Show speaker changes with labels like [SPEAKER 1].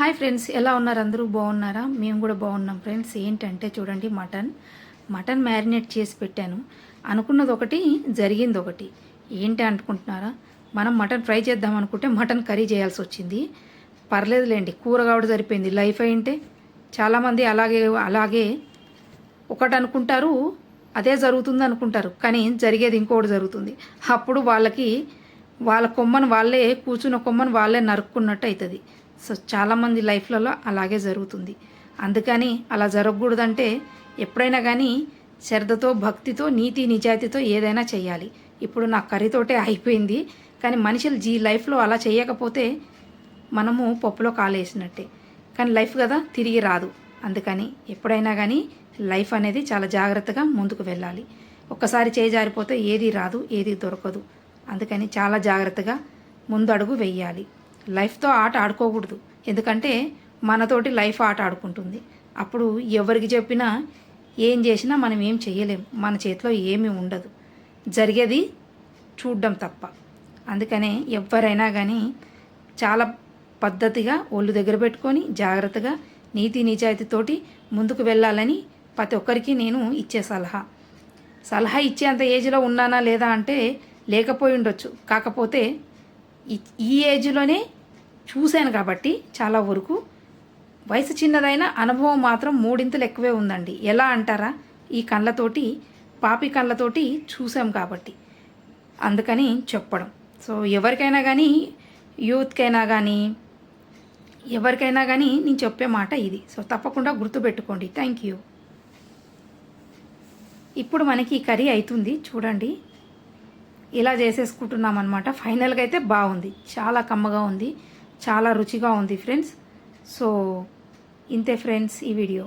[SPEAKER 1] Hi friends, ఎలా ఉన్నారు? అందరూ బాగున్నారా? మేము కూడా బాగున్నాం ఫ్రెండ్స్. ఏంటంటే చూడండి, మటన్ మ్యారినేట్ చేసి పెట్టాను. అనుకున్నది ఒకటి, జరిగింది ఒకటి. ఏంటి అనుకుంటున్నారా? మనం మటన్ ఫ్రై చేద్దాం అనుకుంటే మటన్ కర్రీ చేయాల్సి వచ్చింది. పర్లేదులేండి, కూర కావడం సరిపోయింది. లైఫ్ అయింటే చాలామంది అలాగే ఒకటి అనుకుంటారు, అదే జరుగుతుంది అనుకుంటారు, కానీ జరిగేది ఇంకోటి జరుగుతుంది. అప్పుడు వాళ్ళ కొమ్మను వాళ్ళే కూర్చున్న కొమ్మను వాళ్ళే నరుక్కున్నట్టు అవుతుంది. సో చాలామంది లైఫ్లలో అలాగే జరుగుతుంది. అందుకని అలా జరగకూడదంటే ఎప్పుడైనా కానీ శ్రద్ధతో, భక్తితో, నీతి నిజాయితీతో ఏదైనా చేయాలి. ఇప్పుడు నా కర్రీతోటే అయిపోయింది, కానీ మనుషులు లైఫ్లో అలా చేయకపోతే మనము పప్పులో కాలేసినట్టే. కానీ లైఫ్ కదా, తిరిగి రాదు. అందుకని ఎప్పుడైనా కానీ లైఫ్ అనేది చాలా జాగ్రత్తగా ముందుకు వెళ్ళాలి. ఒక్కసారి చేయి జారిపోతే ఏది రాదు, ఏది దొరకదు. అందుకని చాలా జాగ్రత్తగా ముందు అడుగు వెయ్యాలి. లైఫ్తో ఆట ఆడుకోకూడదు, ఎందుకంటే మనతోటి లైఫ్ ఆట ఆడుకుంటుంది. అప్పుడు ఎవరికి చెప్పినా ఏం చేసినా మనం ఏం చేయలేం, మన చేతిలో ఏమీ ఉండదు, జరిగేది చూడడం తప్ప. అందుకనే ఎవరైనా కానీ చాలా పద్ధతిగా ఒళ్ళు దగ్గర పెట్టుకొని జాగ్రత్తగా నీతి నిజాయితీతోటి ముందుకు వెళ్ళాలని ప్రతి ఒక్కరికి నేను ఇచ్చే సలహా ఇచ్చేంత ఏజ్లో ఉన్నానా లేదా అంటే లేకపోయి ఉండొచ్చు. కాకపోతే ఈ ఏజ్లోనే చూశాను కాబట్టి చాలా వరకు వయసు చిన్నదైన అనుభవం మాత్రం మూడింతలు ఎక్కువే ఉందండి. ఎలా అంటారా? ఈ కళ్ళతోటి, పాపి కళ్ళతోటి చూసాం కాబట్టి అందుకని చెప్పడం. సో ఎవరికైనా కానీ, యూత్కైనా కానీ, ఎవరికైనా కానీ నేను చెప్పే మాట ఇది. సో తప్పకుండా గుర్తుపెట్టుకోండి. Thank you. ఇప్పుడు మనకి ఈ కర్రీ అవుతుంది చూడండి. ఇలా చేసేసుకుంటున్నాం అనమాట. ఫైనల్గా అయితే బాగుంది, చాలా కమ్మగా ఉంది, చాలా రుచిగా ఉంది ఫ్రెండ్స్. సో ఇంతే ఫ్రెండ్స్ ఈ వీడియో.